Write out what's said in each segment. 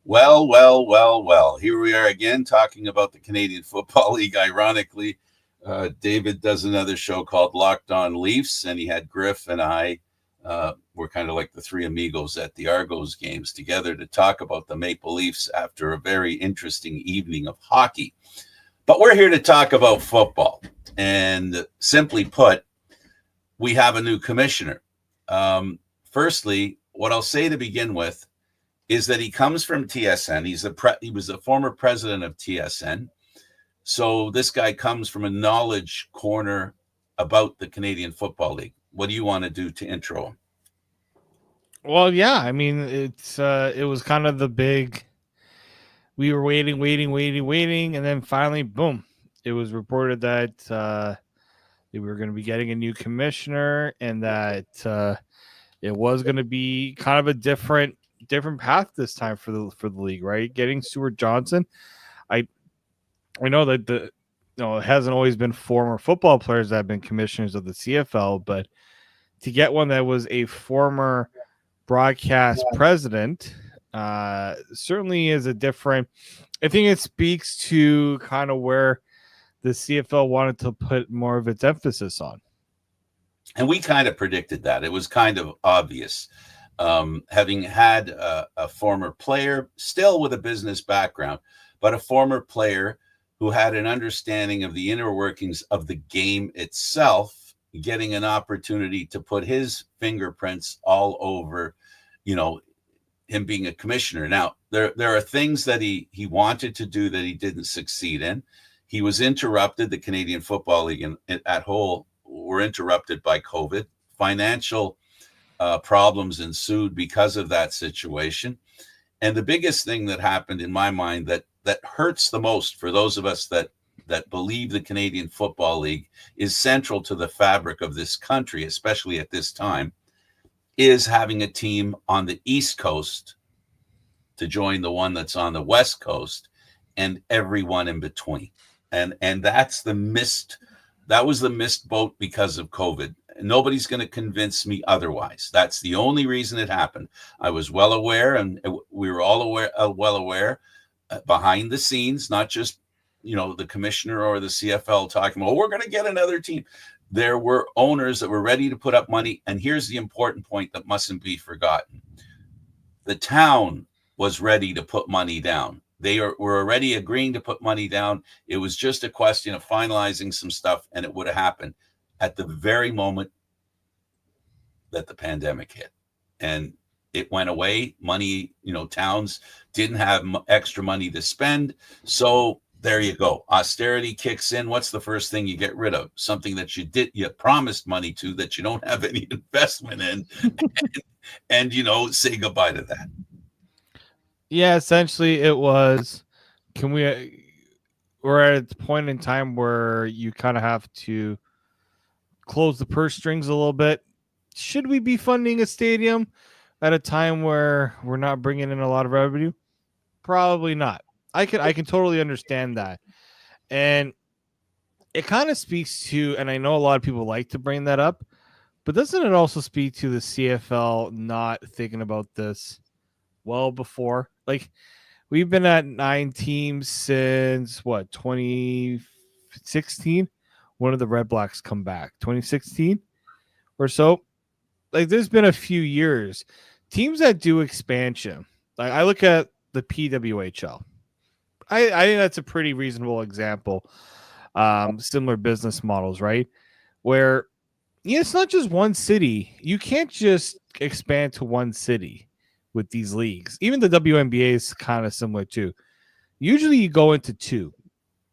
Well. Here we are again talking about the Canadian Football League. Ironically, David does another show called Locked On Leafs, and he had Griff and I. We're kind of like the three amigos at the Argos games together to talk about the Maple Leafs after a very interesting evening of hockey. But we're here to talk about football. And simply put, we have a new commissioner. Firstly, what I'll say to begin with is that he comes from TSN. He was a former president of TSN. So this guy comes from a knowledge corner about the Canadian Football League. What do you want to do to intro him? Well, yeah, I mean, it was kind of the big. We were waiting, and then finally, boom! It was reported that we were going to be getting a new commissioner, and that it was going to be kind of a different path this time for the league, right? Getting Stuart Johnson, I know that it hasn't always been former football players that have been commissioners of the CFL, but to get one that was a former broadcast president certainly is a different. I think it speaks to kind of where the CFL wanted to put more of its emphasis on. And we kind of predicted that. It was kind of obvious. Having had a former player, still with a business background, but a former player who had an understanding of the inner workings of the game itself, getting an opportunity to put his fingerprints all over, him being a commissioner. Now, there are things that he wanted to do that he didn't succeed in. He was interrupted. The Canadian Football League at whole were interrupted by COVID. Financial problems ensued because of that situation. And the biggest thing that happened in my mind that hurts the most for those of us that believe the Canadian Football League is central to the fabric of this country, especially at this time, is having a team on the East Coast to join the one that's on the West Coast and everyone in between. And that was the missed boat because of COVID. Nobody's going to convince me otherwise. That's the only reason it happened. I was well aware, and we were all well aware behind the scenes, not just, the commissioner or the CFL talking about, we're going to get another team. There were owners that were ready to put up money. And here's the important point that mustn't be forgotten. The town was ready to put money down. They were already agreeing to put money down. It was just a question of finalizing some stuff, and it would have happened at the very moment that the pandemic hit. And it went away. Money, towns didn't have extra money to spend. So there you go. Austerity kicks in. What's the first thing you get rid of? Something that you promised money to that you don't have any investment in, and say goodbye to that. Yeah, essentially it was, we're at a point in time where you kind of have to close the purse strings a little bit. Should we be funding a stadium at a time where we're not bringing in a lot of revenue? Probably not. I can totally understand that. And it kind of speaks to, and I know a lot of people like to bring that up, but doesn't it also speak to the CFL not thinking about this well before? Like, we've been at 9 teams since 2016. When did the Red Blacks come back? 2016 or so. Like, there's been a few years. Teams that do expansion, like I look at the PWHL. I think that's a pretty reasonable example. Similar business models, right? Where it's not just one city. You can't just expand to one city with these leagues. Even the WNBA is kind of similar too. Usually you go into 2.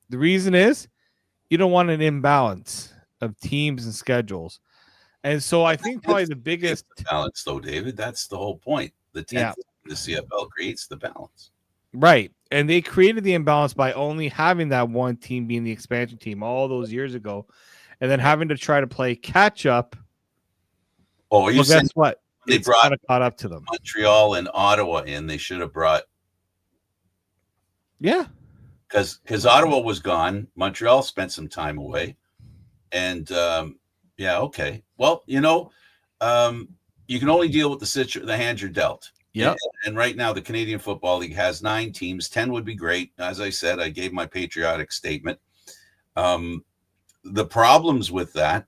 The reason is you don't want an imbalance of teams and schedules. And so I think probably the biggest balance, though, David, that's the whole point. The CFL creates the balance. Right. And they created the imbalance by only having that one team being the expansion team all those years ago, and then having to try to play catch up. Oh, you guess what? They it's brought kind of caught up to them. Montreal and Ottawa in. They should have brought. Yeah. Because Ottawa was gone. Montreal spent some time away. And, okay. Well, you can only deal with the hand you're dealt. And, Yep. and right now, the Canadian Football League has 9 teams. 10 would be great. As I said, I gave my patriotic statement. The problems with that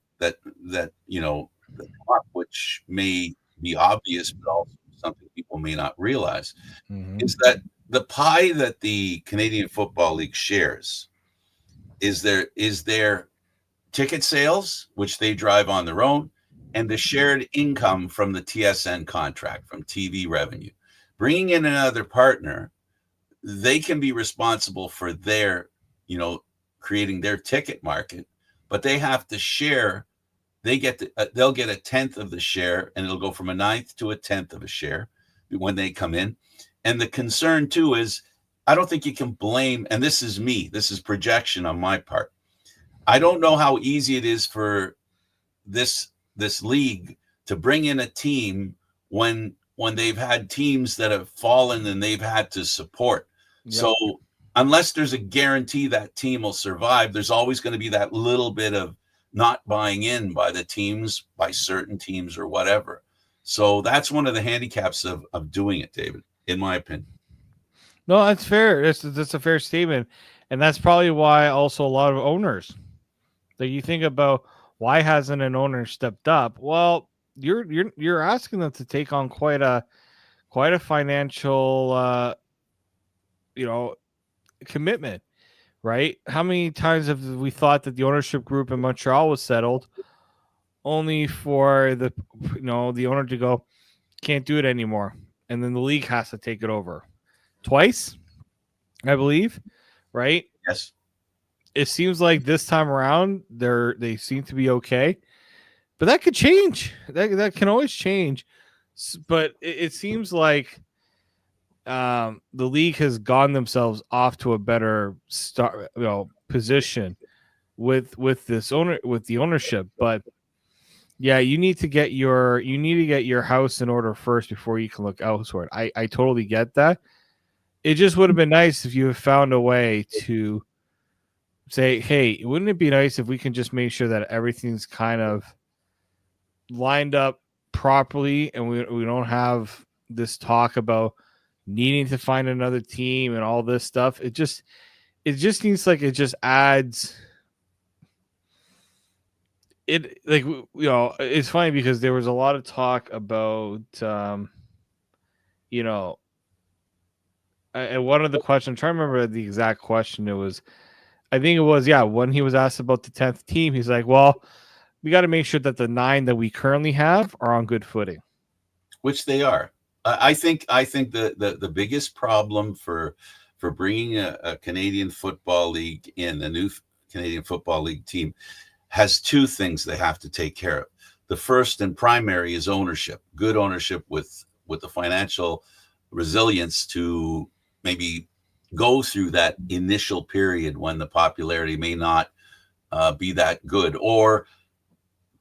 which may be obvious, but also something people may not realize, is that the pie that the Canadian Football League shares is their ticket sales, which they drive on their own, and the shared income from the TSN contract, from TV revenue. Bringing in another partner, they can be responsible for their, creating their ticket market, but they have to share. They'll get a tenth of the share, and it'll go from a ninth to a tenth of a share when they come in. And the concern too is, I don't think you can blame, and this is projection on my part. I don't know how easy it is for this league to bring in a team when they've had teams that have fallen and they've had to support. Yep. So unless there's a guarantee that team will survive, there's always going to be that little bit of not buying in by the teams, by certain teams or whatever. So that's one of the handicaps of doing it, David, in my opinion. No, that's fair. That's a fair statement. And that's probably why also a lot of owners, that you think about, why hasn't an owner stepped up? Well, you're asking them to take on quite a financial commitment, right? How many times have we thought that the ownership group in Montreal was settled, only for the owner to go, can't do it anymore, and then the league has to take it over? Twice, I believe, right? Yes. It seems like this time around they seem to be okay, but that could change. That can always change. But it seems like the league has gotten themselves off to a better start, position with the ownership. But yeah, you need to get your house in order first before you can look elsewhere. I totally get that. It just would have been nice if you have found a way to say, hey, wouldn't it be nice if we can just make sure that everything's kind of lined up properly, and we don't have this talk about needing to find another team and all this stuff. It just seems like it just adds it. Like, it's funny because there was a lot of talk about and one of the questions, I'm trying to remember the exact question. I think it was when he was asked about the 10th team, he's like, well, we got to make sure that the 9 that we currently have are on good footing, which they are. I think the biggest problem for bringing a Canadian Football League in, a new Canadian Football League team, has 2 things they have to take care of. The first and primary is ownership, good ownership with the financial resilience to maybe go through that initial period when the popularity may not be that good, or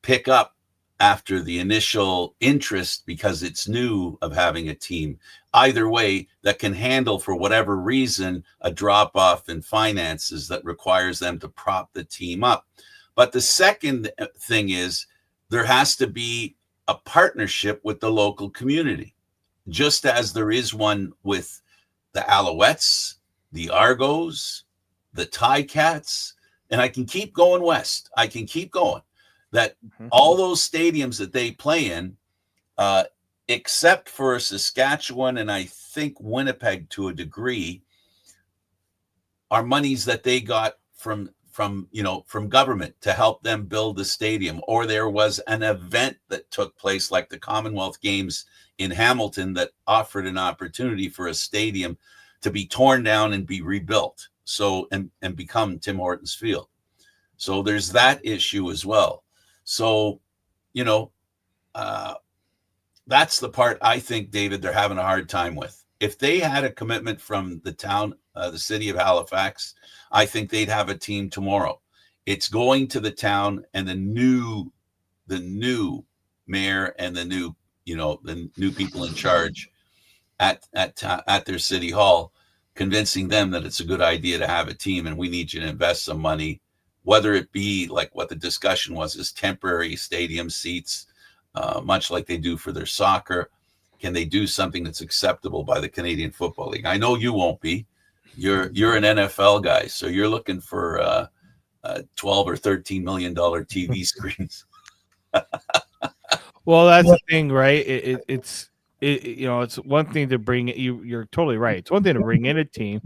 pick up after the initial interest because it's new of having a team. Either way, that can handle, for whatever reason, a drop off in finances that requires them to prop the team up. But the second thing is, there has to be a partnership with the local community, just as there is one with the Alouettes, the Argos, the Ticats, and I can keep going west. I can keep going. That all those stadiums that they play in, except for Saskatchewan and I think Winnipeg to a degree, are monies that they got from government to help them build the stadium. Or there was an event that took place, like the Commonwealth Games in Hamilton, that offered an opportunity for a stadium to be torn down and be rebuilt, so and become Tim Hortons Field. So there's that issue as well. So, that's the part I think, David, they're having a hard time with. If they had a commitment from the town, the city of Halifax, I think they'd have a team tomorrow. It's going to the town and the new mayor and the new people in charge at their city hall, convincing them that it's a good idea to have a team and we need you to invest some money, whether it be like what the discussion was, is temporary stadium seats, much like they do for their soccer, can they do something that's acceptable by the Canadian Football League? I know you won't be. You're an NFL guy, so you're looking for 12 or $13 million TV screens. Well, that's the thing, right? It's one thing to bring it. You're totally right. It's one thing to bring in a team.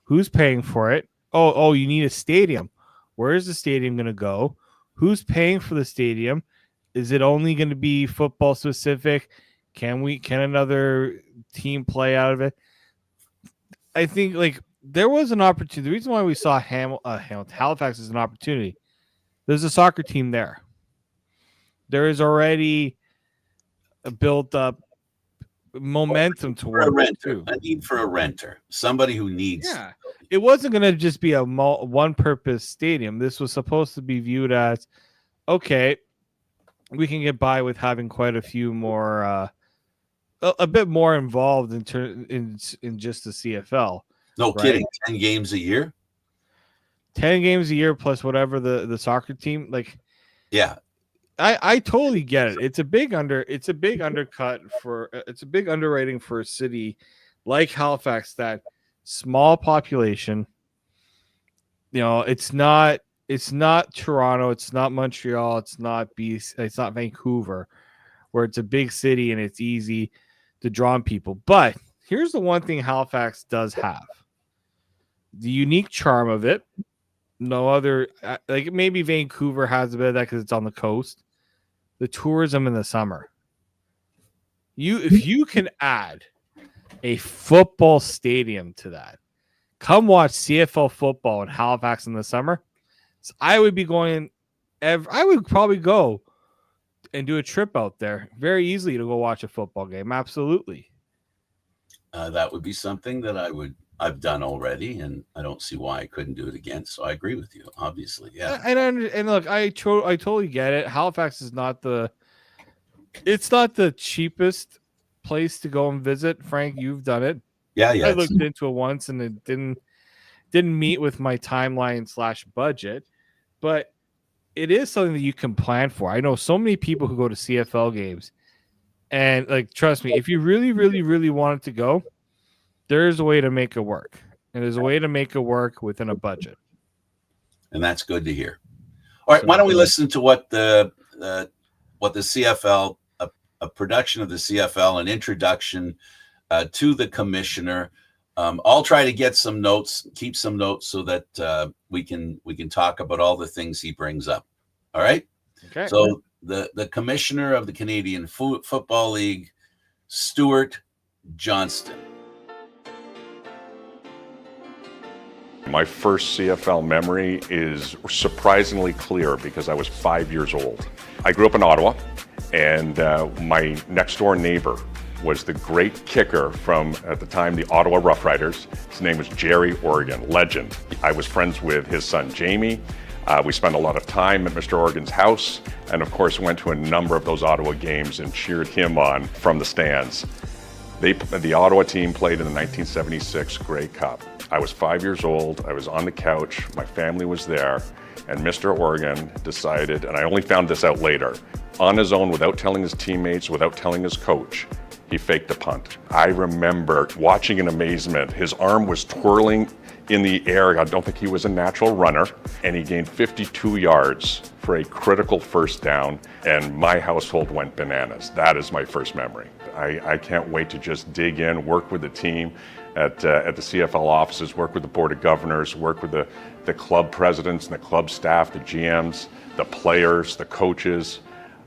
Who's paying for it? Oh, you need a stadium. Where is the stadium going to go? Who's paying for the stadium? Is it only going to be football specific? Can another team play out of it? I think like there was an opportunity. The reason why we saw Halifax is an opportunity. There's a soccer team there. There is already a built up momentum towards a need for a renter, somebody who needs. Yeah, it wasn't going to just be a one-purpose stadium. This was supposed to be viewed as, okay, we can get by with having quite a few more, a bit more involved in just the CFL. No kidding, 10 games a year. 10 games a year plus whatever the soccer team like. Yeah. I totally get it. It's a big undercut for it's a big underrating for a city like Halifax, that small population. It's not Toronto, it's not Montreal, it's not Vancouver, where it's a big city and it's easy to draw in people. But here's the one thing Halifax does have: the unique charm of it. No other, like maybe Vancouver has a bit of that because it's on the coast. The tourism in the summer. If you can add a football stadium to that, come watch CFL football in Halifax in the summer. So I would be going. I would probably go and do a trip out there very easily to go watch a football game. Absolutely. That would be something that I've done already, and I don't see why I couldn't do it again. So I agree with you, obviously. Yeah. And look, I totally get it. Halifax is not the cheapest place to go and visit. Frank, you've done it. Yeah. I looked into it once and it didn't meet with my timeline / budget, but it is something that you can plan for. I know so many people who go to CFL games, and like, trust me, if you really, really, really wanted to go, there's a way to make it work. And there's a way to make it work within a budget. And that's good to hear. All right, why don't we listen to what the CFL, a production of the CFL, an introduction to the commissioner. I'll try to get some notes, keep some notes so that we can talk about all the things he brings up. All right? Okay. So the commissioner of the Canadian Football League, Stuart Johnston. My first CFL memory is surprisingly clear because I was 5 years old. I grew up in Ottawa, and my next door neighbor was the great kicker from, at the time, the Ottawa Rough Riders. His name was Jerry Oregon, legend. I was friends with his son Jamie. We spent a lot of time at Mr. Oregon's house, and of course went to a number of those Ottawa games and cheered him on from the stands. The Ottawa team played in the 1976 Grey Cup. I was 5 years old, I was on the couch, my family was there, and Mr. Oregon decided, and I only found this out later, on his own, without telling his teammates, without telling his coach, he faked a punt. I remember watching in amazement. His arm was twirling in the air. I don't think he was a natural runner, and he gained 52 yards for a critical first down, and my household went bananas. That is my first memory. I can't wait to just dig in, work with the team at the CFL offices, work with the Board of Governors, work with the club presidents and the club staff, the GMs, the players, the coaches,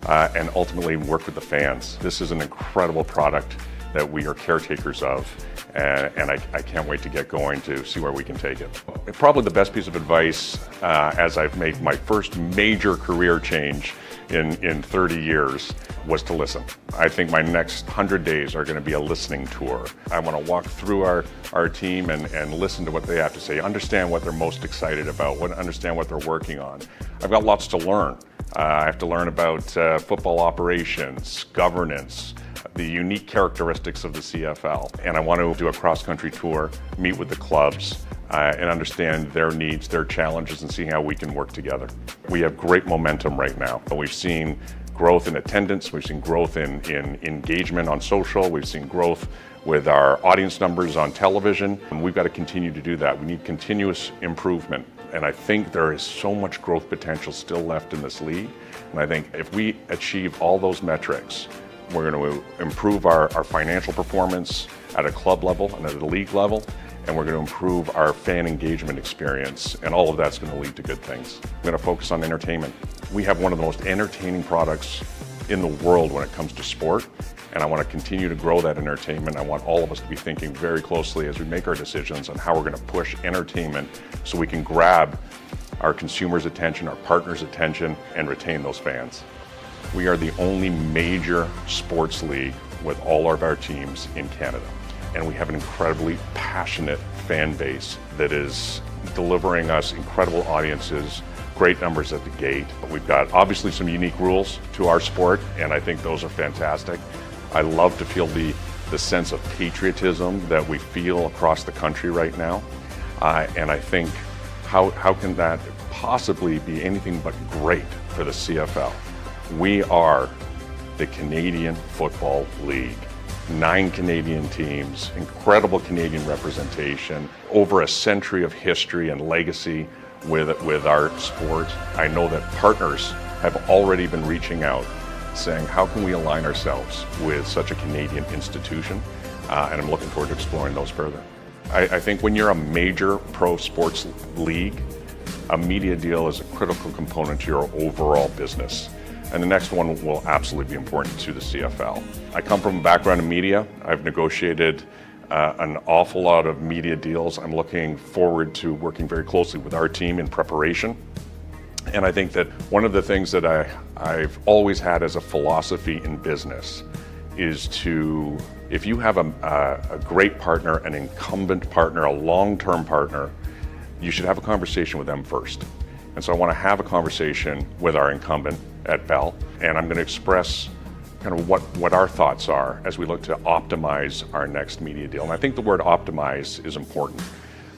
and ultimately work with the fans. This is an incredible product that we are caretakers of, and I can't wait to get going to see where we can take it. Probably the best piece of advice as I've made my first major career change in 30 years was to listen. I think my next 100 days are going to be a listening tour. I want to walk through our team and listen to what they have to say, understand what they're most excited about, understand what they're working on. I've got lots to learn. I have to learn about football operations, governance, the unique characteristics of the CFL. And I want to do a cross-country tour, meet with the clubs, and understand their needs, their challenges, and see how we can work together. We have great momentum right now. We've seen growth in attendance. We've seen growth in engagement on social. We've seen growth with our audience numbers on television. And we've got to continue to do that. We need continuous improvement. And I think there is so much growth potential still left in this league. And I think if we achieve all those metrics, we're going to improve our financial performance at a club level and at a league level, and we're going to improve our fan engagement experience, and all of that's going to lead to good things. We're going to focus on entertainment. We have one of the most entertaining products in the world when it comes to sport, and I want to continue to grow that entertainment. I want all of us to be thinking very closely as we make our decisions on how we're going to push entertainment so we can grab our consumers' attention, our partners' attention, and retain those fans. We are the only major sports league with all of our teams in Canada. And we have an incredibly passionate fan base that is delivering us incredible audiences, great numbers at the gate. We've got obviously some unique rules to our sport, and I think those are fantastic. I love to feel the sense of patriotism that we feel across the country right now. And I think, how can that possibly be anything but great for the CFL? We are the Canadian Football League. 9 Canadian teams, incredible Canadian representation, over a century of history and legacy with our sport. I know that partners have already been reaching out, saying, how can we align ourselves with such a Canadian institution? And I'm looking forward to exploring those further. I think when you're a major pro sports league, a media deal is a critical component to your overall business. And the next one will absolutely be important to the CFL. I come from a background in media. I've negotiated an awful lot of media deals. I'm looking forward to working very closely with our team in preparation. And I think that one of the things that I've always had as a philosophy in business is to, if you have a great partner, an incumbent partner, a long-term partner, you should have a conversation with them first. And so I want to have a conversation with our incumbent at Bell, and I'm going to express kind of what our thoughts are as we look to optimize our next media deal. And I think the word optimize is important.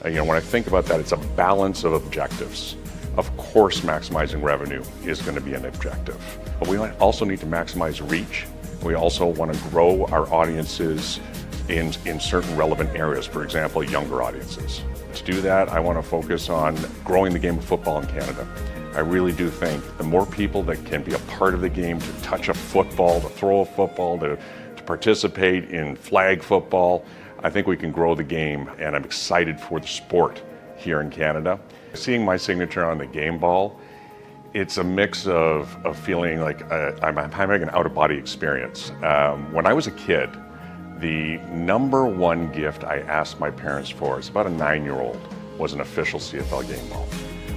When I think about that, it's a balance of objectives. Of course, maximizing revenue is going to be an objective, but we also need to maximize reach. We also want to grow our audiences in certain relevant areas, for example, younger audiences. To do that, I want to focus on growing the game of football in Canada. I really do think the more people that can be a part of the game, to touch a football, to throw a football, to participate in flag football, I think we can grow the game, and I'm excited for the sport here in Canada. Seeing my signature on the game ball, it's a mix of feeling like I'm having an out-of-body experience. When I was a kid, the number one gift I asked my parents for, as about a 9-year-old, was an official CFL game ball.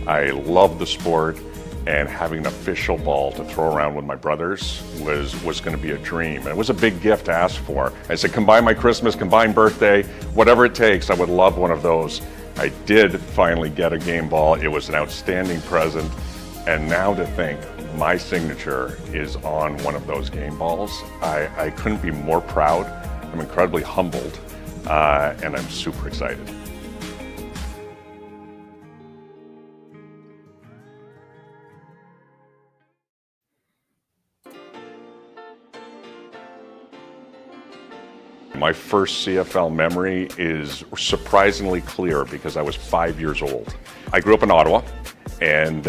I loved the sport, and having an official ball to throw around with my brothers was going to be a dream. And it was a big gift to ask for. I said, combine my Christmas, combine birthday, whatever it takes, I would love one of those. I did finally get a game ball. It was an outstanding present. And now to think my signature is on one of those game balls, I couldn't be more proud. I'm incredibly humbled, and I'm super excited. My first CFL memory is surprisingly clear because I was 5 years old. I grew up in Ottawa, and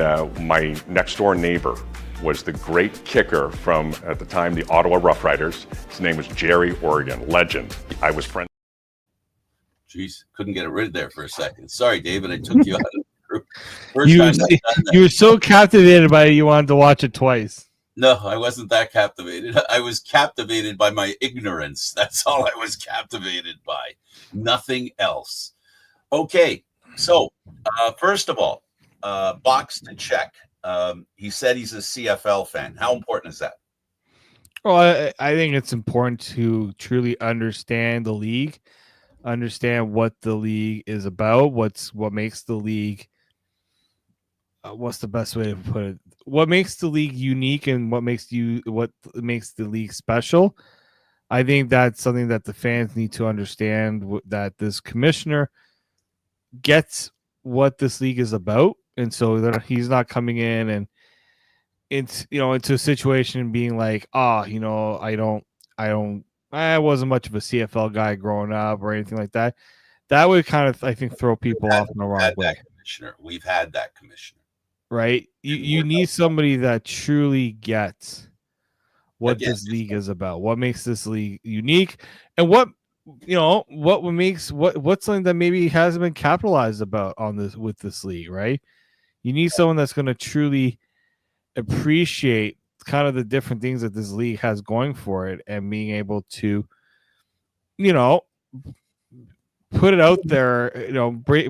my next door neighbor was the great kicker from, at the time, the Ottawa Rough Riders. His name was Jerry Oregon, legend. I was friends. Jeez, couldn't get it rid there for a second. Sorry, David, I took you out of the group. You were so captivated by it, you wanted to watch it twice. No, I wasn't that captivated. I was captivated by my ignorance. That's all I was captivated by. Nothing else. Okay, so first of all, box to check. He said he's a CFL fan. How important is that? Well, I think it's important to truly understand the league, understand what the league is about, what makes the league. What's the best way to put it? What makes the league unique and what makes the league special? I think that's something that the fans need to understand, that this commissioner gets what this league is about, and so that he's not coming in and it's into a situation being like, I wasn't much of a CFL guy growing up or anything like that. That would kind of, I think, throw people off in the wrong way. We've had that commissioner. Right? You need somebody that truly gets what this league is about, what makes this league unique, and what's something that maybe hasn't been capitalized about with this league, right? You need someone that's going to truly appreciate kind of the different things that this league has going for it and being able to, put it out there,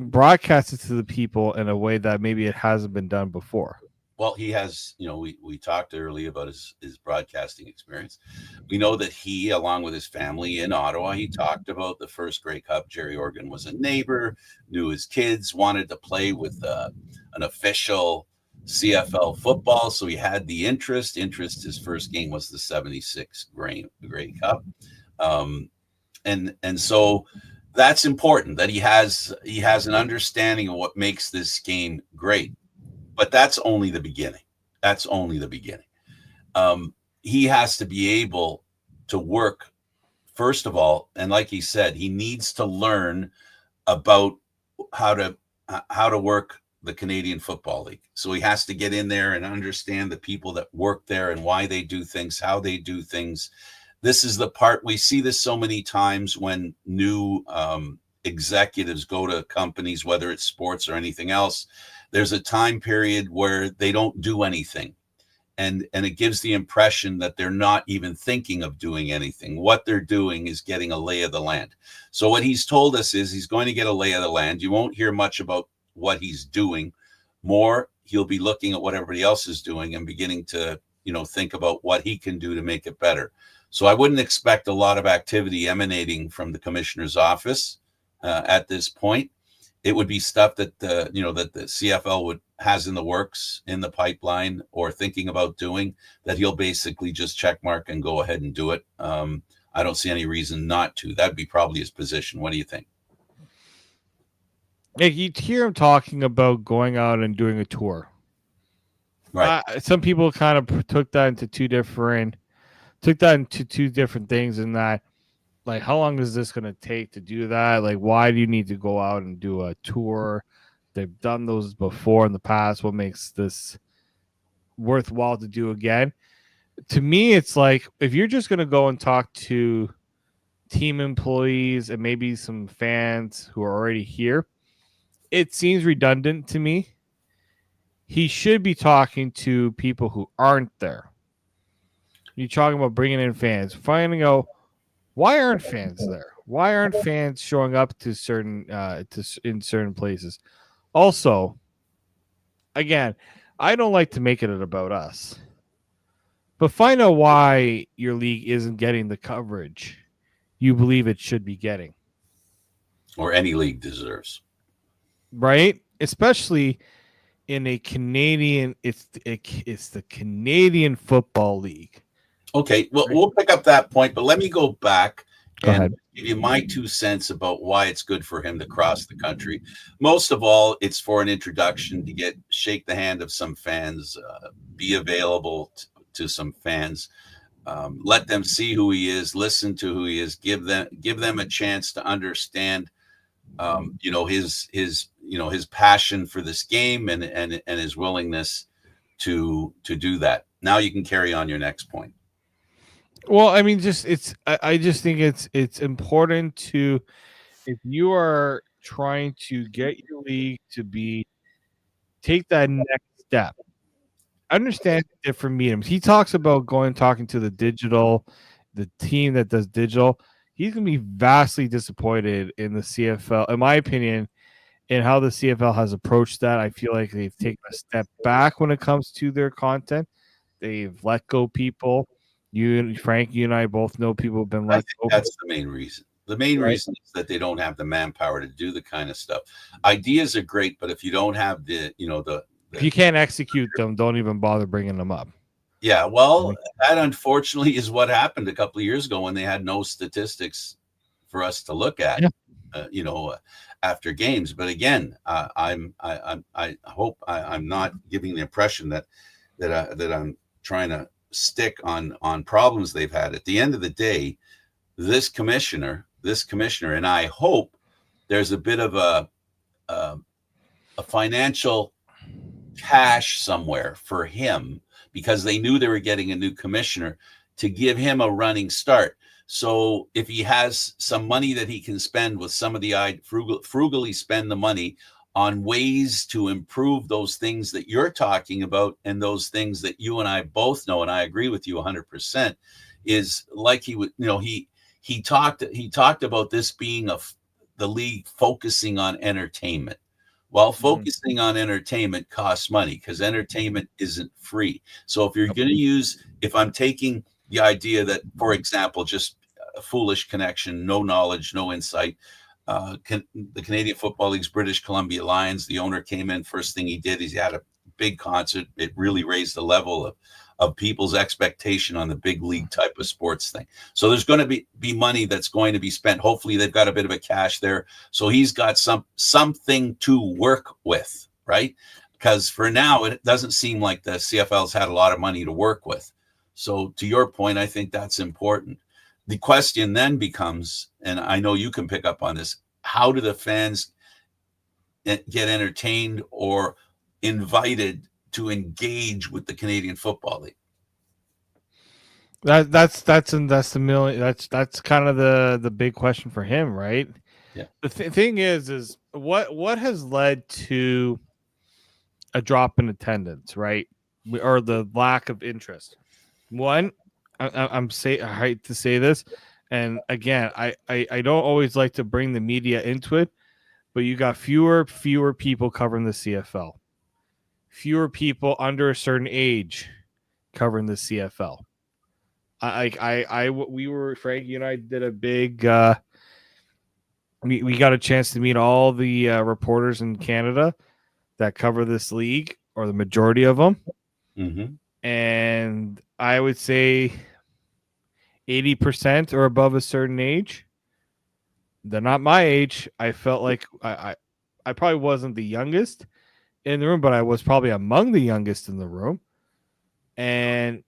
broadcast it to the people in a way that maybe it hasn't been done before. Well, he has, we talked earlier about his broadcasting experience. We know that he, along with his family in Ottawa, he talked about the first Grey Cup. Jerry Organ was a neighbor, knew his kids, wanted to play with an official CFL football. So he had the interest. His first game was the 76 Grey Cup. And so that's important that he has an understanding of what makes this game great. But that's only the beginning. He has to be able to work, first of all, and like he said, he needs to learn about how to work the Canadian Football League. So he has to get in there and understand the people that work there and why they do things, how they do things. This is the part we see this so many times when new executives go to companies, whether it's sports or anything else. There's a time period where they don't do anything. And it gives the impression that they're not even thinking of doing anything. What they're doing is getting a lay of the land. So what he's told us is he's going to get a lay of the land. You won't hear much about what he's doing. More, he'll be looking at what everybody else is doing and beginning to, think about what he can do to make it better. So I wouldn't expect a lot of activity emanating from the commissioner's office at this point. It would be stuff that that the CFL has in the works, in the pipeline, or thinking about doing, that he'll basically just check mark and go ahead and do it. I don't see any reason not to. That'd be probably his position. What do you think? Yeah, you hear him talking about going out and doing a tour. Right. Some people kind of took that into two different things, in that, like, how long is this going to take to do that? Like, why do you need to go out and do a tour? They've done those before in the past. What makes this worthwhile to do again? To me, it's like, if you're just going to go and talk to team employees and maybe some fans who are already here, it seems redundant to me. He should be talking to people who aren't there. You're talking about bringing in fans, finding out, why aren't fans there? Why aren't fans showing up to in certain places? Also, again, I don't like to make it about us, but find out why your league isn't getting the coverage you believe it should be getting, or any league deserves. Right? Especially in a Canadian, it's the Canadian Football League. Okay, well, we'll pick up that point, but let me go back and give you my 2 cents about why it's good for him to cross the country. Most of all, it's for an introduction, to shake the hand of some fans, be available to some fans, let them see who he is, listen to who he is, give them a chance to understand, his passion for this game and his willingness to do that. Now you can carry on your next point. Well, I mean, I just think it's important to, if you are trying to get your league to take that next step, understand different mediums. He talks about talking to the team that does digital. He's going to be vastly disappointed in the CFL, in my opinion, in how the CFL has approached that. I feel like they've taken a step back when it comes to their content. They've let go people. Frank, you and I both know people have been let go. That's the main reason. The main reason is that they don't have the manpower to do the kind of stuff. Ideas are great, but if you don't have if you can't execute them, don't even bother bringing them up. Yeah, well, that unfortunately is what happened a couple of years ago when they had no statistics for us to look at. Yeah. After games. But again, I hope I'm not giving the impression that that I'm trying to stick on problems they've had. At the end of the day, this commissioner, and I hope there's a bit of a financial cash somewhere for him, because they knew they were getting a new commissioner to give him a running start. So if he has some money that he can spend with some of the frugally spend the money on ways to improve those things that you're talking about, and those things that you and I both know, and I agree with you 100%, is like he would, he talked about this being the league focusing on entertainment. Well, focusing on entertainment costs money, because entertainment isn't free. So if you're going to use, if I'm taking the idea that, for example, just a foolish connection, no knowledge, no insight, the Canadian Football League's British Columbia Lions, the owner came in, first thing he did is he had a big concert. It really raised the level of people's expectation on the big league type of sports thing. So there's going to be money that's going to be spent. Hopefully they've got a bit of a cash there. So he's got something to work with, right? Because for now, it doesn't seem like the CFL's had a lot of money to work with. So to your point, I think that's important. The question then becomes, and I know you can pick up on this, how do the fans get entertained or invited to engage with the Canadian Football League? That's the million. That's kind of the big question for him, right? Yeah. The thing is what has led to a drop in attendance, right? Or the lack of interest. One, I hate to say this, and again, I don't always like to bring the media into it, but you got fewer people covering the CFL, fewer people under a certain age covering the CFL. We were, Frankie and I did a big. We got a chance to meet all the reporters in Canada that cover this league, or the majority of them. Mm-hmm. And I would say 80% or above a certain age. They're not my age. I felt like I probably wasn't the youngest in the room, but I was probably among the youngest in the room. And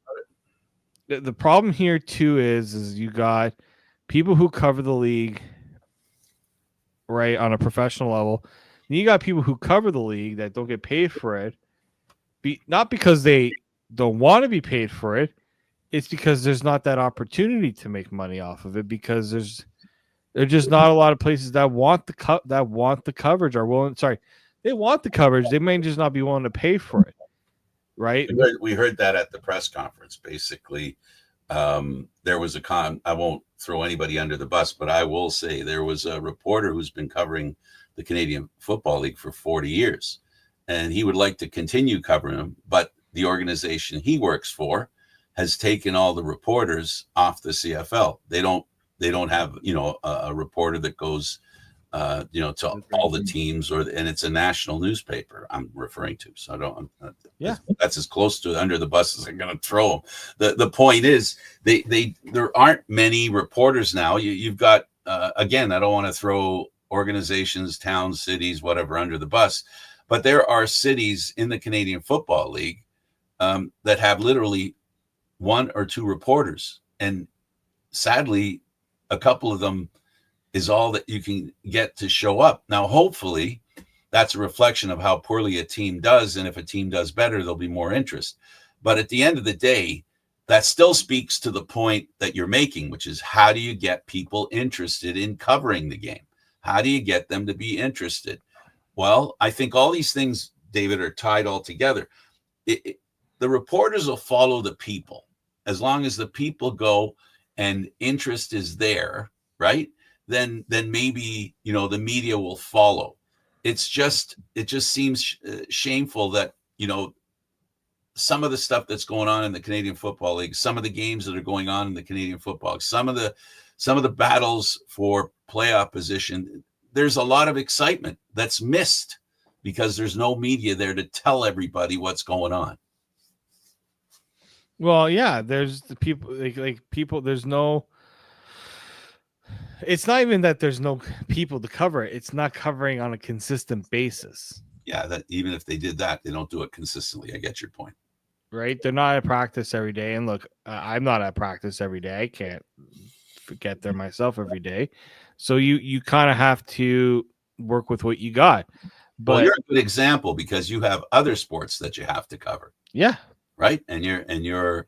the problem here too is you got people who cover the league, right, on a professional level. And you got people who cover the league that don't get paid for it, not because they don't want to be paid for it. It's because there's not that opportunity to make money off of it, because there's just not a lot of places that want the coverage, or willing. Sorry, they want the coverage. They may just not be willing to pay for it, right? We heard that at the press conference. Basically, there was I won't throw anybody under the bus, but I will say there was a reporter who's been covering the Canadian Football League for 40 years, and he would like to continue covering them, but the organization he works for has taken all the reporters off the CFL. They don't have, a reporter that goes, to all the teams, and it's a national newspaper I'm referring to. So that's as close to under the bus as I'm going to throw them. The point is there aren't many reporters now. You've got, again, I don't want to throw organizations, towns, cities, whatever under the bus, but there are cities in the Canadian Football League that have literally one or two reporters, and sadly a couple of them is all that you can get to show up. Now hopefully that's a reflection of how poorly a team does, and if a team does better, there'll be more interest. But at the end of the day, that still speaks to the point that you're making, which is, how do you get people interested in covering the game? How do you get them to be interested? Well, I think all these things, David, are tied all together. The reporters will follow the people. As long as the people go and interest is there, right? Then maybe, the media will follow. It just seems shameful that, some of the stuff that's going on in the Canadian Football League, some of the games that are going on in the Canadian Football League, some of the battles for playoff position, there's a lot of excitement that's missed because there's no media there to tell everybody what's going on. Well, yeah, there's the people like people. There's no. It's not even that there's no people to cover it. It's not covering on a consistent basis. Yeah, that even if they did that, they don't do it consistently. I get your point. right? They're not at practice every day. And look, I'm not at practice every day. I can't get there myself every day. So you kind of have to work with what you got. But well, you're a good example because you have other sports that you have to cover. Yeah. Right. And you're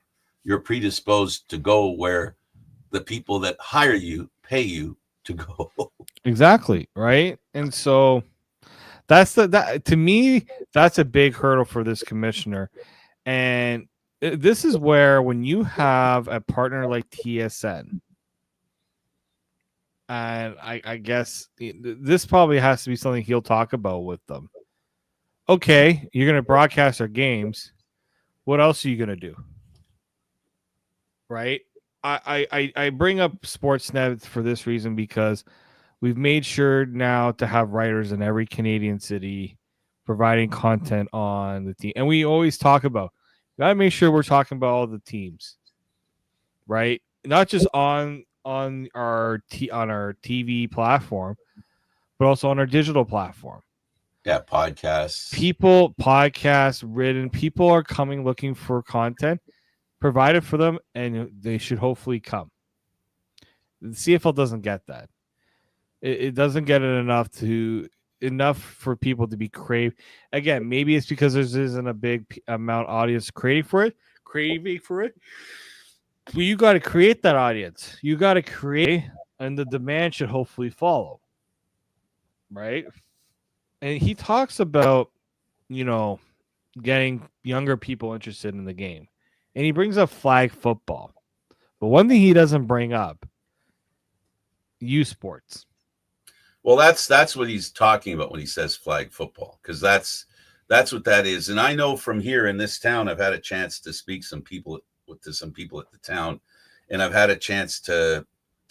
predisposed to go where the people that hire you pay you to go. Exactly. Right. And so that to me, that's a big hurdle for this commissioner. And this is where when you have a partner like TSN, and I guess this probably has to be something he'll talk about with them. Okay, you're going to broadcast our games. What else are you going to do? Right? I bring up Sportsnet for this reason because we've made sure now to have writers in every Canadian city providing content on the team. And we always talk about, got to make sure we're talking about all the teams, right? Not just on our TV platform, but also on our digital platform. Yeah, podcasts. Podcasts written. People are coming looking for content provided for them, and they should hopefully come. The CFL doesn't get that. It doesn't get it enough for people to be crave. Again, maybe it's because there isn't a big amount audience craving for it. Well, you got to create that audience. You got to create, and the demand should hopefully follow. Right? And he talks about, getting younger people interested in the game. And he brings up flag football. But one thing he doesn't bring up, youth sports. Well, that's what he's talking about when he says flag football, because that's what that is. And I know from here in this town, I've had a chance to speak to some people at the town, and I've had a chance to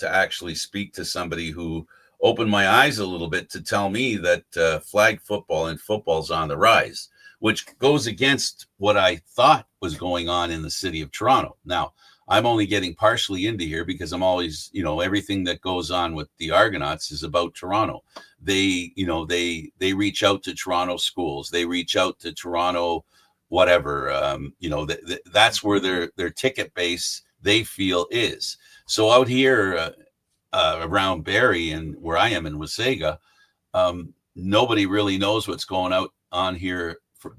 actually speak to somebody who opened my eyes a little bit to tell me that flag football and football's on the rise, which goes against what I thought was going on in the city of Toronto. Now, I'm only getting partially into here because I'm always, everything that goes on with the Argonauts is about Toronto. They reach out to Toronto schools. They reach out to Toronto, whatever, that's where their ticket base they feel is. So out here around Barrie and where I am in Wasaga, nobody really knows what's going on here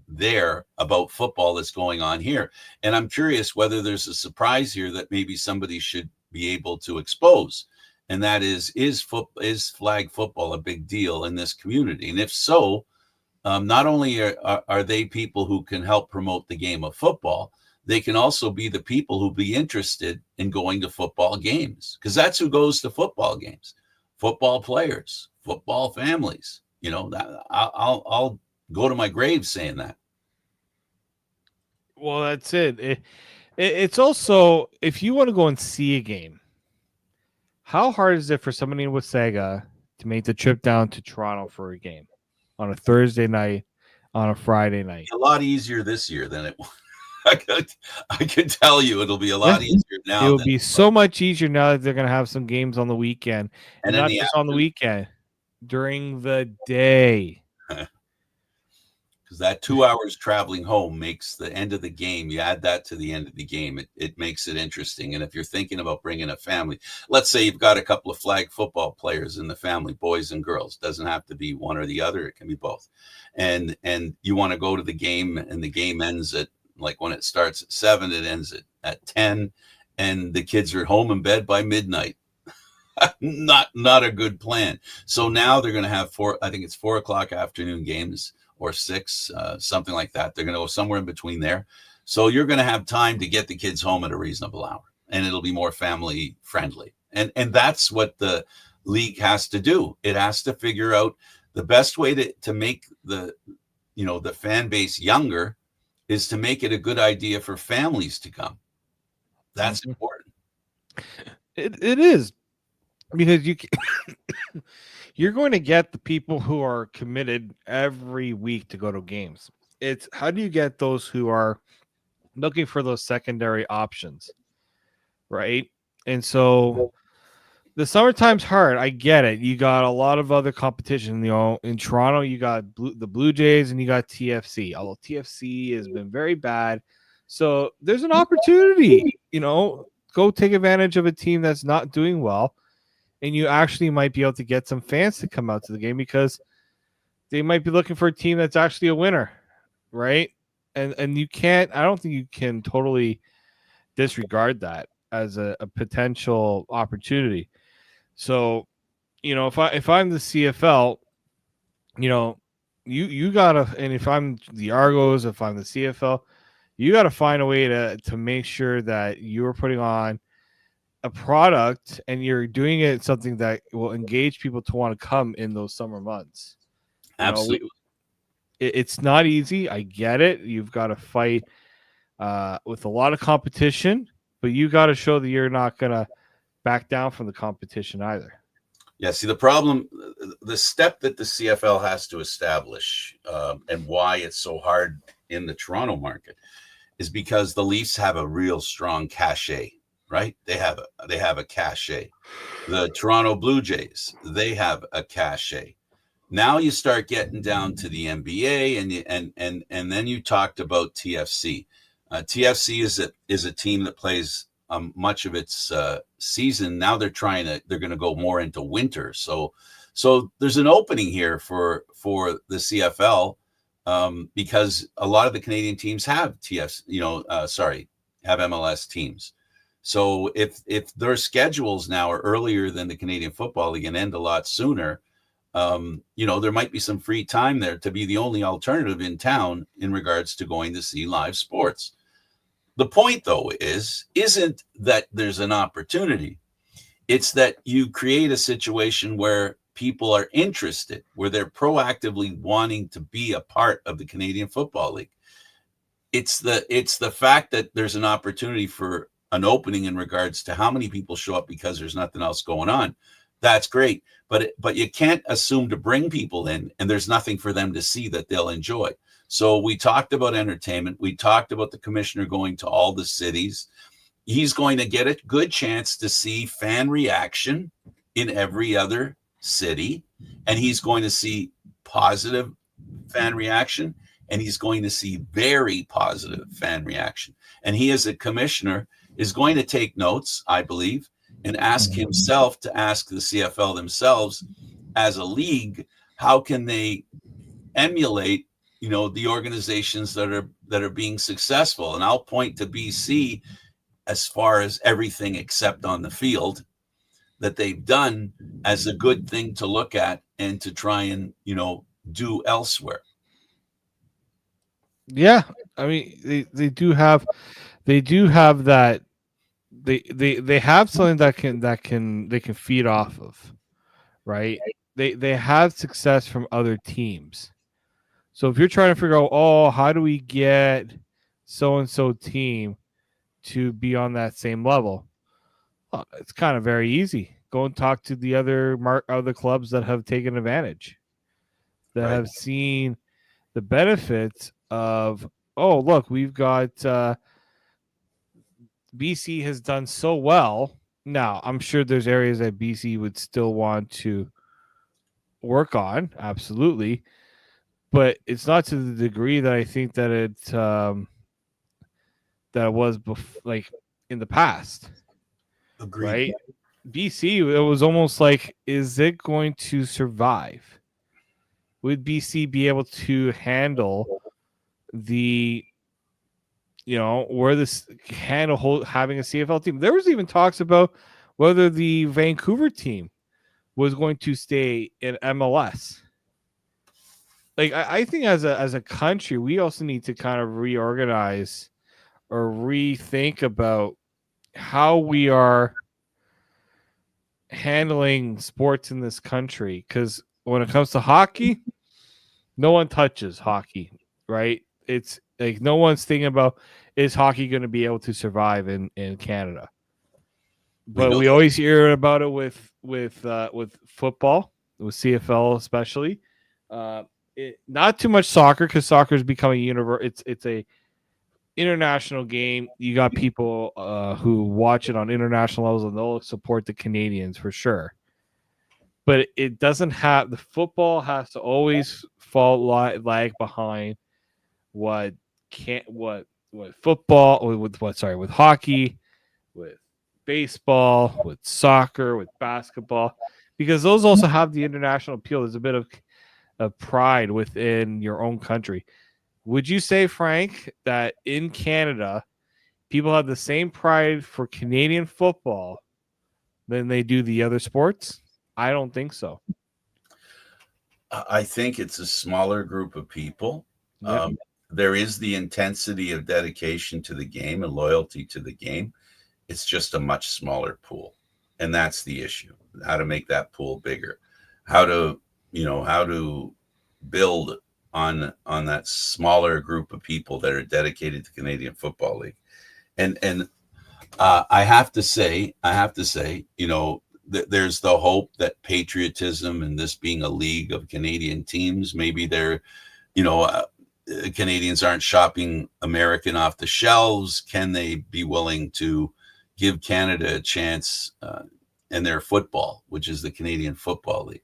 there about football that's going on here. And I'm curious whether there's a surprise here that maybe somebody should be able to expose. And that is flag football a big deal in this community? And if so, not only are they people who can help promote the game of football, they can also be the people who be interested in going to football games, because that's who goes to football games: football players, football families. I'll go to my grave saying that. Well, that's it. It's also, if you want to go and see a game, how hard is it for somebody in Wasaga to make the trip down to Toronto for a game on a Thursday night, on a Friday night? A lot easier this year than it was. I could tell you it'll be a lot easier now. It will be so much easier now that they're going to have some games on the weekend, and not just on the weekend, during the day. Because that 2 hours traveling home makes the end of the game. You add that to the end of the game, it makes it interesting. And if you're thinking about bringing a family, let's say you've got a couple of flag football players in the family, boys and girls, doesn't have to be one or the other. It can be both. And you want to go to the game, and the game ends at, like, when it starts at 7, it ends at 10, and the kids are home in bed by midnight. Not a good plan. So now they're going to have 4 o'clock afternoon games, or 6, something like that. They're going to go somewhere in between there. So you're going to have time to get the kids home at a reasonable hour, and it'll be more family friendly. And that's what the league has to do. It has to figure out the best way to make the fan base younger is to make it a good idea for families to come. That's important. It is, because you're going to get the people who are committed every week to go to games. It's how do you get those who are looking for those secondary options, right? And so the summertime's hard. I get it. You got a lot of other competition. In Toronto, you got the Blue Jays and you got TFC. Although TFC has been very bad So there's an opportunity, go take advantage of a team that's not doing well, and you actually might be able to get some fans to come out to the game because they might be looking for a team that's actually a winner, right? And you can't. I don't think you can totally disregard that as a potential opportunity. So, if I'm the CFL, you gotta, and if I'm the Argos, if I'm the CFL, you gotta find a way to make sure that you're putting on a product and you're doing it something that will engage people to want to come in those summer months. Absolutely. It's not easy. I get it. You've got to fight with a lot of competition, but you got to show that you're not going to back down from the competition either. Yeah, see, the problem, the step that the CFL has to establish and why it's so hard in the Toronto market is because the Leafs have a real strong cachet, right? They have a cachet. The Toronto Blue Jays, they have a cachet. Now you start getting down to the NBA, and then you talked about TFC. TFC is a team that plays much of its season. Now they're going to go more into winter. So there's an opening here for the CFL because a lot of the Canadian teams have have MLS teams. So if their schedules now are earlier than the Canadian Football League and end a lot sooner, there might be some free time there to be the only alternative in town in regards to going to see live sports. The point, though, isn't that there's an opportunity. It's that you create a situation where people are interested, where they're proactively wanting to be a part of the Canadian Football League. It's the fact that there's an opportunity for an opening in regards to how many people show up because there's nothing else going on. That's great. But you can't assume to bring people in and there's nothing for them to see that they'll enjoy. So we talked about entertainment. We talked about the commissioner going to all the cities. He's going to get a good chance to see fan reaction in every other city. And he's going to see positive fan reaction. And he's going to see very positive fan reaction. And he, as a commissioner, is going to take notes, I believe, and ask himself to ask the CFL themselves as a league, how can they emulate, the organizations that are being successful? And I'll point to BC as far as everything except on the field that they've done as a good thing to look at and to try and, do elsewhere. Yeah. I mean, they do have that. They have something that they can feed off of, right? They have success from other teams. So if you're trying to figure out, how do we get so and so team to be on that same level? Well, it's kind of very easy. Go and talk to the other clubs that have taken advantage, that Right. have seen the benefits of. Oh, look, we've got. BC has done so well. Now, I'm sure there's areas that BC would still want to work on, absolutely, but it's not to the degree that I think that it was like in the past. Agreed. Right? BC, it was almost like, is it going to survive? Would BC be able to handle the where this handle having a CFL team? There was even talks about whether the Vancouver team was going to stay in MLS. Like, I think as a country, we also need to kind of reorganize or rethink about how we are handling sports in this country. Because when it comes to hockey, no one touches hockey, right? It's like no one's thinking about, is hockey going to be able to survive in Canada? But we always hear about it with football, with CFL especially. Not too much soccer, because soccer is becoming it's a international game. You got people who watch it on international levels, and they'll support the Canadians for sure. But it doesn't have, the football has to always lag behind what football, with hockey, with baseball, with soccer, with basketball, because those also have the international appeal. There's a bit of pride within your own country. Would you say, Frank, that in Canada, people have the same pride for Canadian football than they do the other sports? I don't think so. I think it's a smaller group of people. Yep. There is the intensity of dedication to the game and loyalty to the game. It's just a much smaller pool. And that's the issue. How to make that pool bigger. How to build on that smaller group of people that are dedicated to Canadian Football League. And I have to say, there's the hope that patriotism and this being a league of Canadian teams, maybe they're, Canadians aren't shopping American off the shelves. Can they be willing to give Canada a chance in their football, which is the Canadian Football League?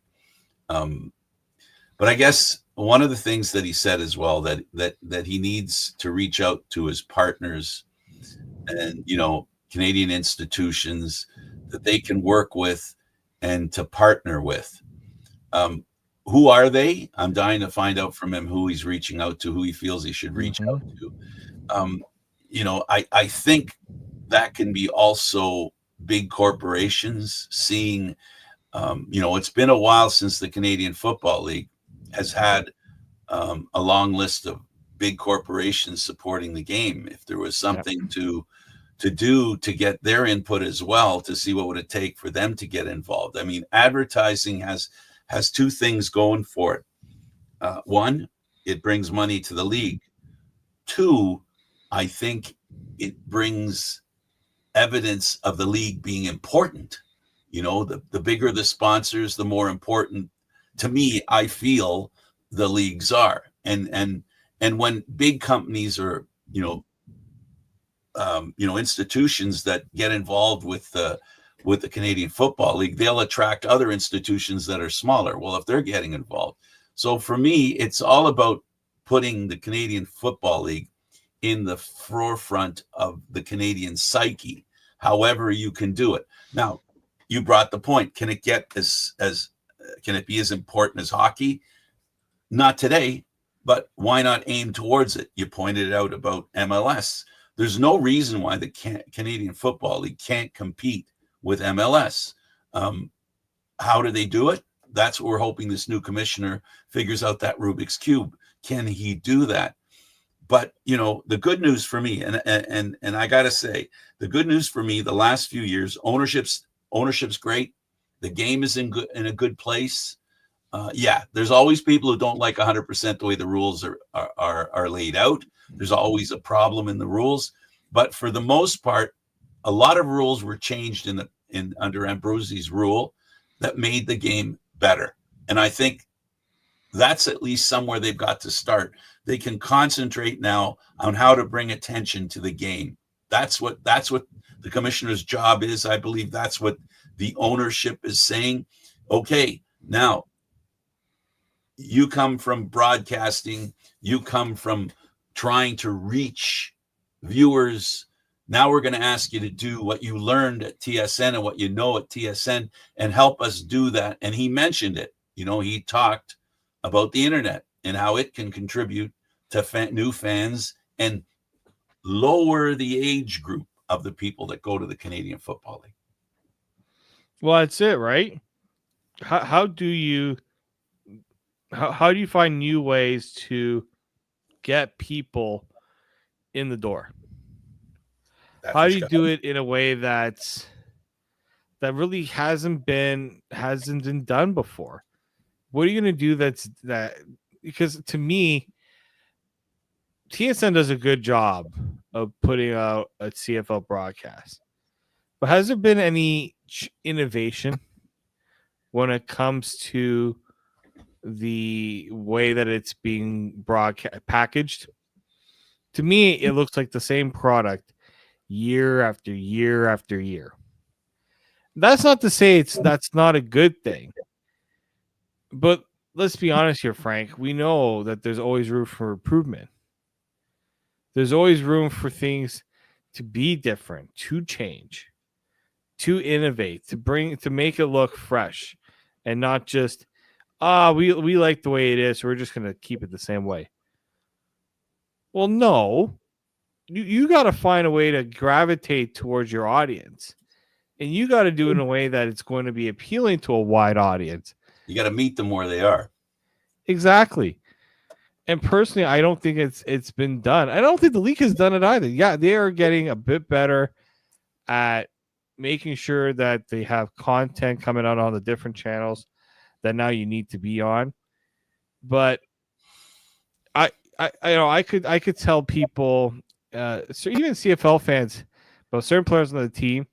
But I guess one of the things that he said as well, that he needs to reach out to his partners and, Canadian institutions that they can work with and to partner with. Who are they? I'm dying to find out from him who he's reaching out to, who he feels he should reach out to. I think that can be also big corporations seeing, it's been a while since the Canadian Football League has had a long list of big corporations supporting the game. If there was something to do to get their input as well, to see what would it take for them to get involved. I mean, advertising has two things going for it. One, it brings money to the league. Two, I think it brings evidence of the league being important. The bigger the sponsors, the more important, to me, I feel, the leagues are. And when big companies or institutions that get involved with the Canadian Football League, they'll attract other institutions that are smaller. Well, if they're getting involved. So for me, it's all about putting the Canadian Football League in the forefront of the Canadian psyche, however you can do it. Now, you brought the point. Can it get can it be as important as hockey? Not today, but why not aim towards it? You pointed out about MLS. There's no reason why the Canadian Football League can't compete with MLS. How do they do it? That's what we're hoping this new commissioner figures out, that Rubik's Cube. Can he do that? But, the good news for me, and I got to say, the good news for me, the last few years, ownership's great. The game is in a good place. There's always people who don't like 100% the way the rules are laid out. There's always a problem in the rules, but for the most part, a lot of rules were changed under Ambrosy's rule that made the game better. And I think that's at least somewhere they've got to start. They can concentrate now on how to bring attention to the game. That's what the commissioner's job is. I believe that's what the ownership is saying. Okay, now you come from broadcasting, you come from trying to reach viewers. Now we're going to ask you to do what you learned at TSN and what you know at TSN and help us do that. And he mentioned it. He talked about the internet and how it can contribute to new fans and lower the age group of the people that go to the Canadian Football League. Well, that's it, right? How do you find new ways to get people in the door? How do you do it in a way that really hasn't been done before? What are you going to do because to me, TSN does a good job of putting out a CFL broadcast, but has there been any innovation when it comes to the way that it's being packaged? To me, it looks like the same product year after year after year. That's not to say that's not a good thing. But let's be honest here, Frank. We know that there's always room for improvement. There's always room for things to be different, to change, to innovate, to make it look fresh, and not just we like the way it is, so we're just gonna keep it the same way. Well, no, you got to find a way to gravitate towards your audience, and you got to do it in a way that it's going to be appealing to a wide audience. You got to meet them where they are. Exactly. And personally, I don't think it's been done. I don't think the league has done it either. Yeah, they are getting a bit better at making sure that they have content coming out on the different channels that now you need to be on. But I could tell people, so even CFL fans, about certain players on the team,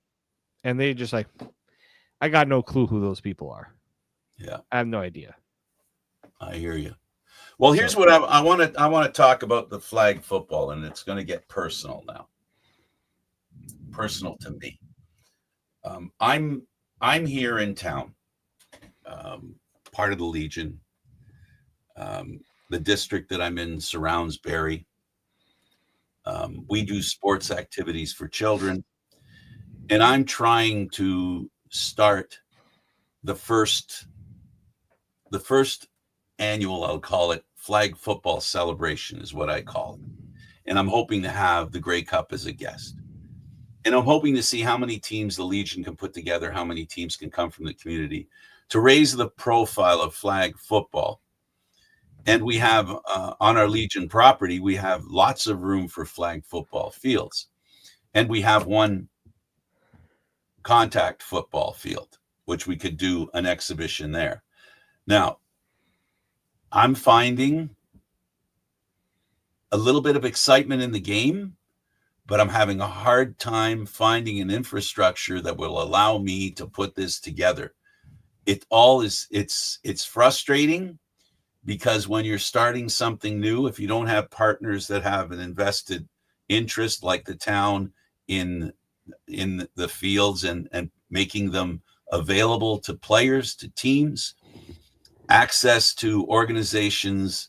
and they just like, I got no clue who those people are. Yeah, I have no idea. I hear you. Well, here's what I want to talk about the flag football, and it's going to get personal now. Personal to me. I'm here in town, part of the Legion. The district that I'm in surrounds Barrie. We do sports activities for children, and I'm trying to start the first annual, I'll call it, flag football celebration is what I call it. And I'm hoping to have the Grey Cup as a guest. And I'm hoping to see how many teams the Legion can put together, how many teams can come from the community to raise the profile of flag football. And we have on our Legion property, we have lots of room for flag football fields. And we have one contact football field, which we could do an exhibition there. Now, I'm finding a little bit of excitement in the game, but I'm having a hard time finding an infrastructure that will allow me to put this together. It's frustrating, because when you're starting something new, if you don't have partners that have an invested interest like the town in the fields and making them available to players, to teams, access to organizations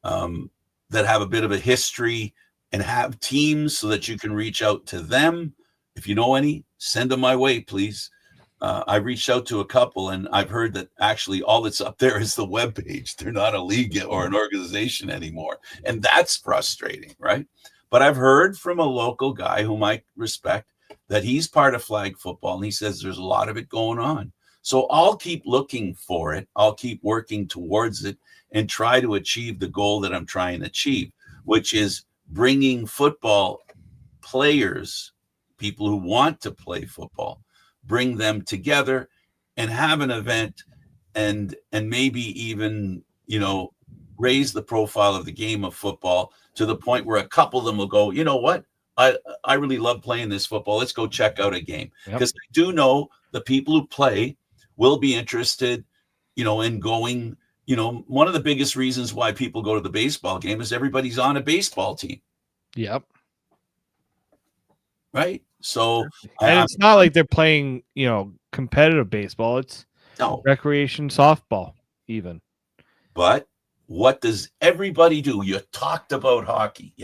that have a bit of a history and have teams so that you can reach out to them. If you know any, send them my way, please. I reached out to a couple, and I've heard that actually all that's up there is the webpage. They're not a league or an organization anymore. And that's frustrating, right? But I've heard from a local guy whom I respect that he's part of flag football, and he says there's a lot of it going on. So I'll keep looking for it. I'll keep working towards it and try to achieve the goal that I'm trying to achieve, which is bringing football players, people who want to play football, bring them together and have an event and maybe even, raise the profile of the game of football to the point where a couple of them will go, you know what? I really love playing this football. Let's go check out a game. Because I do know the people who play will be interested, in going. One of the biggest reasons why people go to the baseball game is everybody's on a baseball team. Yep. Right. So, and it's not like they're playing, competitive baseball. It's recreation softball, even. But what does everybody do? You talked about hockey.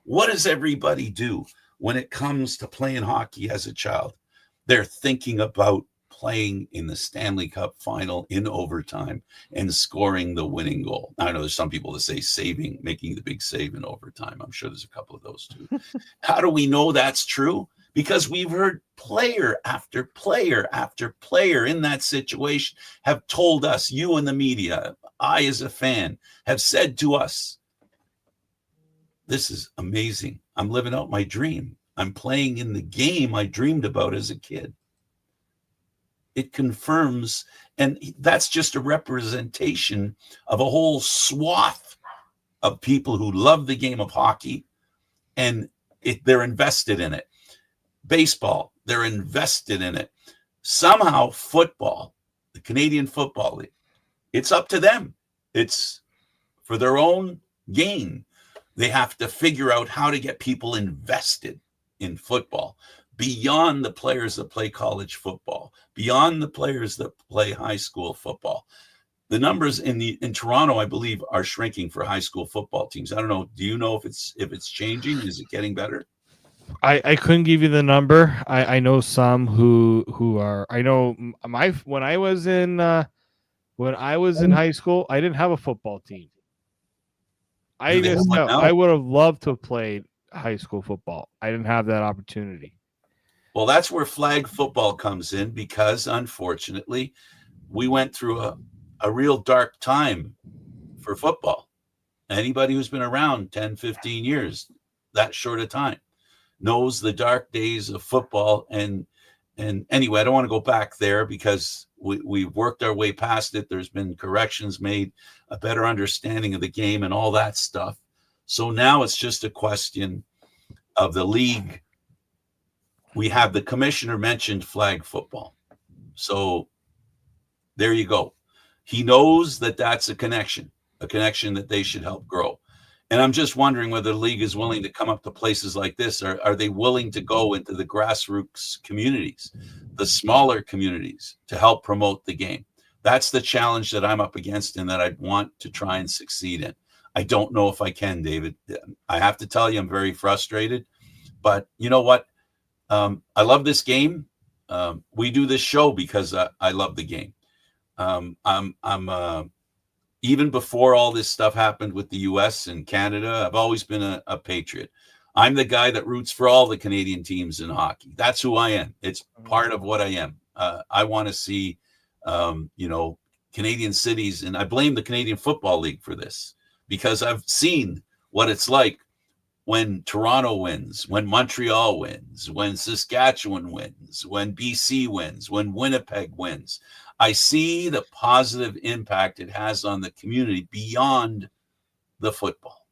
What does everybody do when it comes to playing hockey as a child? They're thinking about playing in the Stanley Cup final in overtime and scoring the winning goal. I know there's some people that say making the big save in overtime. I'm sure there's a couple of those too. How do we know that's true? Because we've heard player after player after player in that situation have told us, you in the media, I as a fan, have said to us, this is amazing. I'm living out my dream. I'm playing in the game I dreamed about as a kid. It confirms, and that's just a representation of a whole swath of people who love the game of hockey, and they're invested in it. Baseball, they're invested in it. Somehow football, the Canadian Football League, it's up to them. It's for their own gain. They have to figure out how to get people invested in football beyond the players that play college football, beyond the players that play high school football. the numbers in Toronto, I believe, are shrinking for high school football teams. I don't know. Do you know if it's changing? Is it getting better? I couldn't give you the number. I know some who are. I know when I was in high school, I didn't have a football team. I Do they have missed one out. now? I would have loved to have played high school football. I didn't have that opportunity. Well, that's where flag football comes in, because unfortunately, we went through a real dark time for football. Anybody who's been around 10, 15 years, that short of time, knows the dark days of football. And anyway, I don't want to go back there, because we've worked our way past it. There's been corrections made, a better understanding of the game and all that stuff. So now it's just a question of the league. We have the commissioner mentioned flag football. So there you go. He knows that that's a connection that they should help grow. And I'm just wondering whether the league is willing to come up to places like this. Are they willing to go into the grassroots communities, the smaller communities, to help promote the game? That's the challenge that I'm up against and that I want to try and succeed in. I don't know if I can, David. I have to tell you, I'm very frustrated. But you know what? I love this game. We do this show because I love the game. I'm even before all this stuff happened with the US and Canada, I've always been a patriot. I'm the guy that roots for all the Canadian teams in hockey. That's who I am. It's part of what I am. I want to see, Canadian cities, and I blame the Canadian Football League for this, because I've seen what it's like when Toronto wins, when Montreal wins, when Saskatchewan wins, when BC wins, when Winnipeg wins. I see the positive impact it has on the community beyond the football.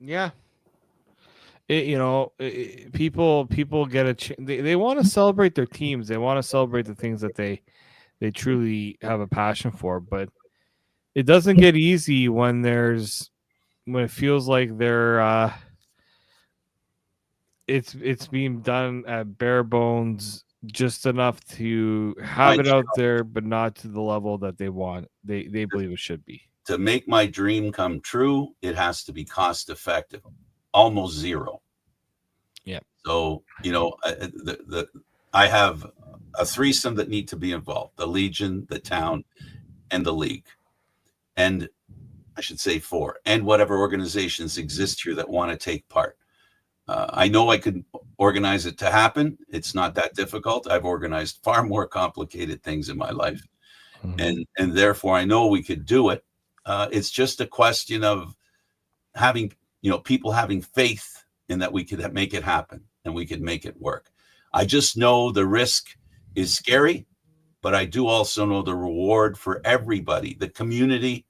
Yeah. People get they want to celebrate their teams. They want to celebrate the things that they truly have a passion for, but it doesn't get easy when it feels like it's being done at bare bones, just enough to have it out there, but not to the level that they want. They believe it should be. To make my dream come true, it has to be cost effective, almost zero. Yeah. So, I have a threesome that need to be involved: the Legion, the town, and the league. And I should say 4, and whatever organizations exist here that want to take part. I know I could organize it to happen. It's not that difficult. I've organized far more complicated things in my life. Mm-hmm. And therefore I know we could do it. It's just a question of having, people having faith in that we could make it happen and we could make it work. I just know the risk is scary, but I do also know the reward for everybody, the community,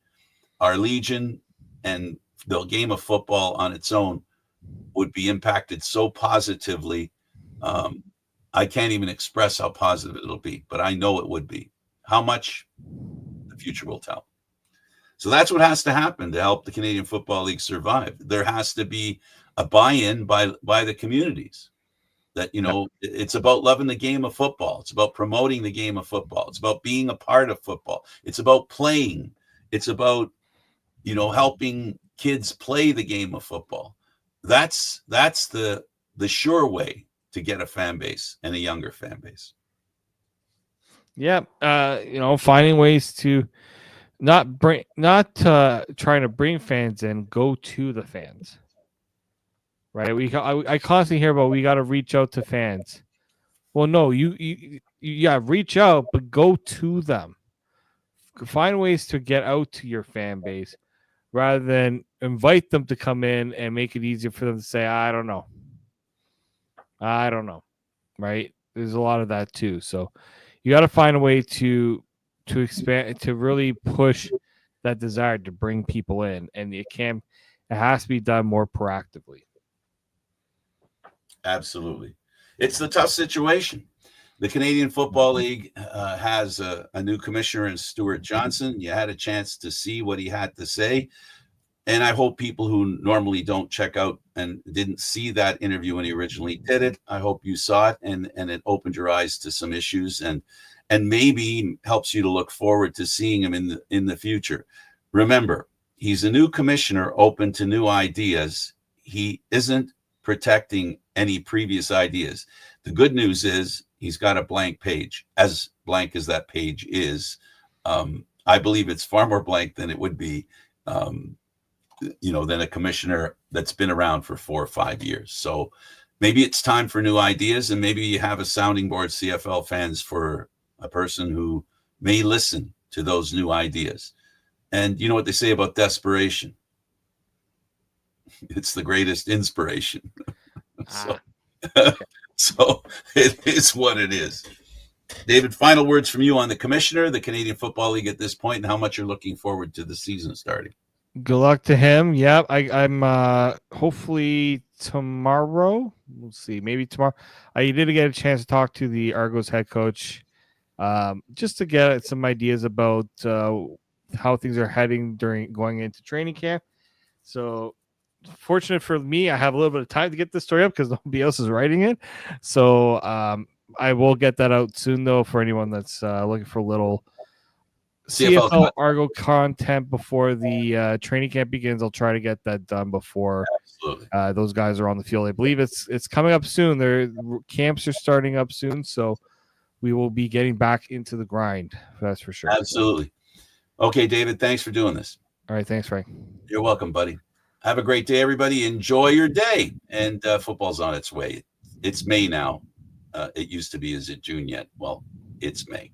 our Legion, and the game of football on its own would be impacted so positively. I can't even express how positive it'll be, but I know it would be. How much? The future will tell. So that's what has to happen to help the Canadian Football League survive. There has to be a buy-in by the communities that, it's about loving the game of football. It's about promoting the game of football. It's about being a part of football. It's about playing. It's about, helping kids play the game of football. That's the sure way to get a fan base, and a younger fan base. Yeah. Finding ways to not trying to bring fans in, go to the fans. Right. I constantly hear about, we got to reach out to fans. Well, no, you reach out, but go to them. Find ways to get out to your fan base, rather than invite them to come in and make it easier for them to say, I don't know. Right. There's a lot of that too. So you got to find a way to expand, to really push that desire to bring people in. And it has to be done more proactively. Absolutely. It's the tough situation. The Canadian Football League has a new commissioner in Stuart Johnson. You had a chance to see what he had to say. And I hope people who normally don't check out and didn't see that interview when he originally did it, I hope you saw it and it opened your eyes to some issues. And and maybe helps you to look forward to seeing him in the future. Remember, he's a new commissioner open to new ideas. He isn't protecting any previous ideas. The good news is he's got a blank page, as blank as that page is. I believe it's far more blank than it would be, than a commissioner that's been around for 4 or 5 years. So maybe it's time for new ideas, and maybe you have a sounding board, CFL fans, for a person who may listen to those new ideas. And you know what they say about desperation? It's the greatest inspiration. So it is what it is. David, final words from you on the commissioner, the Canadian Football League at this point, and how much you're looking forward to the season starting. Good luck to him. Yeah, I'm hopefully tomorrow. We'll see. Maybe tomorrow. I did get a chance to talk to the Argos head coach, just to get some ideas about how things are heading going into training camp. So, fortunate for me, I have a little bit of time to get this story up because nobody else is writing it. So, I will get that out soon, though, for anyone that's looking for a little CFL Argo content before the training camp begins. I'll try to get that done before those guys are on the field. I believe it's coming up soon. Their camps are starting up soon, so we will be getting back into the grind. That's for sure. Absolutely. Okay, David, thanks for doing this. All right, thanks, Frank. You're welcome, buddy. Have a great day, everybody. Enjoy your day. And football's on its way. It's May now. It used to be, is it June yet? Well, it's May.